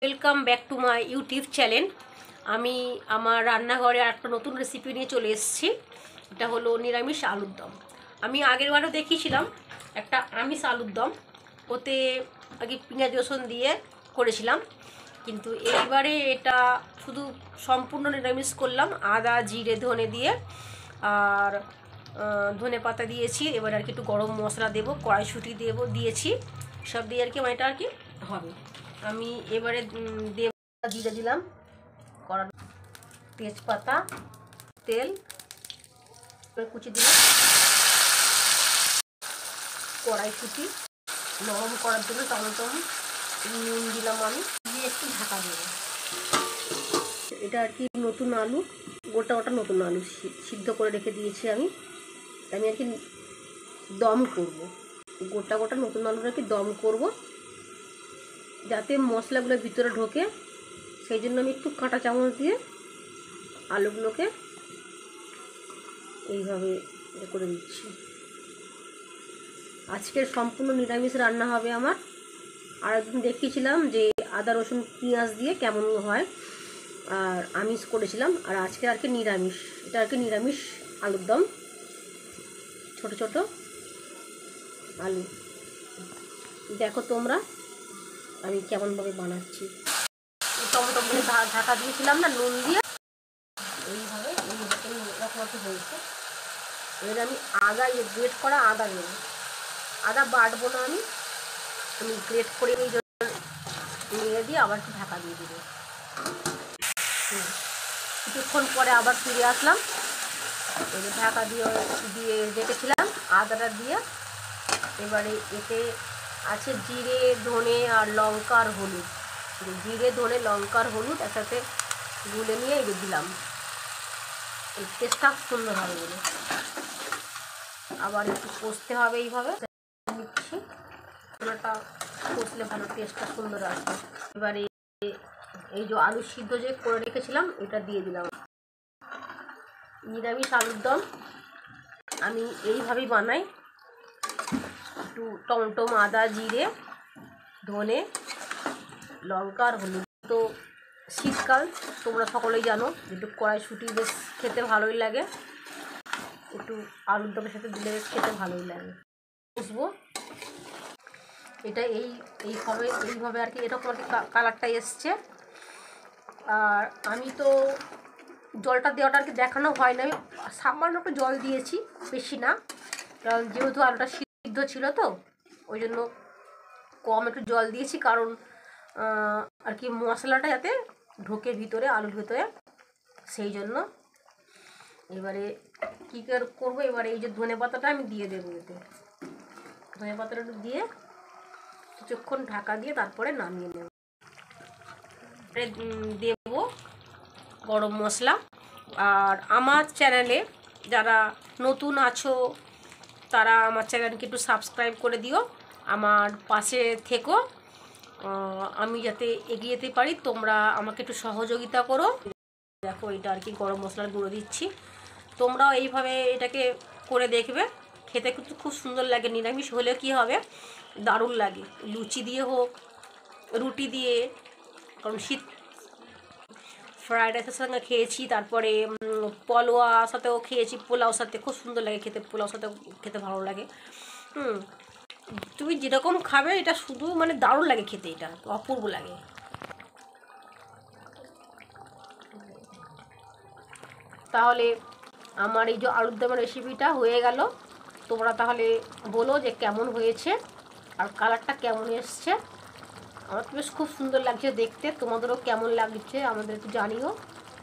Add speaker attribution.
Speaker 1: Welcome back to my YouTube channel. আমি আমার রান্নাঘরে একটা নতুন রেসিপি নিয়ে চলে এসেছি। এটা হলো নিরামিষ আলুর দম। আমি আগের বারও দেখিয়েছিলাম একটা আমিষ আলুর দম, ওতে আগে পেঁয়াজ রসুন দিয়ে করেছিলাম, কিন্তু এইবারে এটা শুধু সম্পূর্ণ নিরামিষ করলাম। আদা জিরে ধনে দিয়ে আর ধনে পাতা দিয়েছি। এবার আর কি একটু গরম মশলা দেবো, কড়াইশুঁটি দিয়েছি, সব দিয়ে আর কি আমার এটা আর কি হবে। আমি এবারে দেব জিরে দিলাম, কড়া তেজপাতা, তেল কুচি দিলাম, কড়াইশুঁটি নরম করার জন্য টমেটো নুন দিলাম, আমি দিয়ে একটু ঢাকা দেবো। এটা আর কি নতুন আলু, গোটা নতুন আলু সিদ্ধ করে রেখে দিয়েছি আমি আর কি দম করব। গোটা নতুন আলুটা কি দম করব যাতে মশলাগুলো ভিতরে ঢোকে, সেই জন্য আমি একটু কাঁটা চামচ দিয়ে আলুগুলোকে এইভাবে করে দিচ্ছি। আজকের সম্পূর্ণ নিরামিষ রান্না হবে আমার। আর একদিন দেখিয়েছিলাম যে আদা রসুন পেঁয়াজ দিয়ে কেমন হয়, আর আমিষ করেছিলাম। আর আজকে আর কি নিরামিষ, এটা আর কি নিরামিষ আলুর দম। ছোট ছোট আলু দেখো তোমরা আমি কেমনভাবে বানাচ্ছি। টমেটো দিয়ে ঢাকা দিয়েছিলাম না নুন দিয়ে, এইভাবে এরকম আর কি হয়েছে। এবার আমি আদা গ্রেট করা আদা দেবো। আদা বাটবো না, আমি গ্রেট করে এই জন্য নিয়ে দিয়ে আবার একটু ঢাকা দিয়ে দেবো। কিছুক্ষণ পরে আবার ফিরে আসলাম, এবার ঢাকা দিয়ে রেখেছিলাম আদাটা দিয়ে। এবারে এতে আছে জিরে ধনে আর লঙ্কা আর হলুদ। জিরে ধনে লঙ্কা আর হলুদ একসাথে গুলে নিয়ে এই দিলাম, এই টেস্টটা সুন্দর হবে বলে। আবার একটু কষতে হবে, এইভাবে নিচ্ছি, ওটা কষলে ভালো টেস্টটা সুন্দর আসবে। এবারে এই যে আলু সিদ্ধ যে করে রেখেছিলাম এটা দিয়ে দিলাম। নিরামিষ আলুর দম আমি এইভাবেই বানাই। একটু টমেটো আদা জিরে ধনে লঙ্কা আর হলুদ। তো শীতকাল তোমরা সকলেই জানো, একটু কড়াইশুঁটি বেশ খেতে ভালোই লাগে, একটু আলুর দমের সাথে দিলে খেতে ভালোই লাগে। বুঝবো এটা এইভাবে আর কি এরকম আর কি কালারটা এসছে। আর আমি তো জলটা দেওয়াটা আর কি দেখানো হয় না, আমি সামান্য একটু জল দিয়েছি, বেশি না, কারণ যেহেতু আলুটা সিদ্ধ ছিল তো ওই জন্য কম একটু জল দিয়েছি, কারণ আর কি মশলাটা যাতে ঢোকে ভিতরে আলুর ভিতরে, সেই জন্য। এবারে কী করবো, এবারে এই যে ধনে পাতাটা আমি দিয়ে দেবো, এতে ধনে পাতাটা দিয়ে কিছুক্ষণ ঢাকা দিয়ে তারপরে নামিয়ে নেব। দেব গরম মশলা। আর আমার চ্যানেলে যারা নতুন আছো তারা আমার চ্যানেলকে একটু সাবস্ক্রাইব করে দিও, আমার পাশে থেকো, আমি যাতে এগিয়ে যেতে পারি, তোমরা আমাকে একটু সহযোগিতা করো। দেখো এটা আর কি গরম মশলার গুঁড়ো দিচ্ছি, তোমরাও এইভাবে এটাকে করে দেখবে, খেতে কিন্তু খুব সুন্দর লাগে। নিরামিষ হলে কি হবে, দারুণ লাগে, লুচি দিয়ে হোক রুটি দিয়ে, কারণ শীত ফ্রাইড রাইসের সঙ্গে খেয়েছি, তারপরে পোলাওর সাথেও খেয়েছি, পোলাওর সাথে খুব সুন্দর লাগে খেতে, পোলাওর সাথে খেতে ভালো লাগে। তুমি যেরকম খাবে এটা শুধু মানে দারুণ লাগে খেতে, এটা অপূর্ব লাগে। তাহলে আমার এই যে আলুর দমের রেসিপিটা হয়ে গেল। তোমরা তাহলে বলো যে কেমন হয়েছে আর কালারটা কেমন এসছে। আমার তো বেশ খুব সুন্দর লাগছে দেখতে, তোমাদেরও কেমন লাগছে আমাদের একটু জানিও।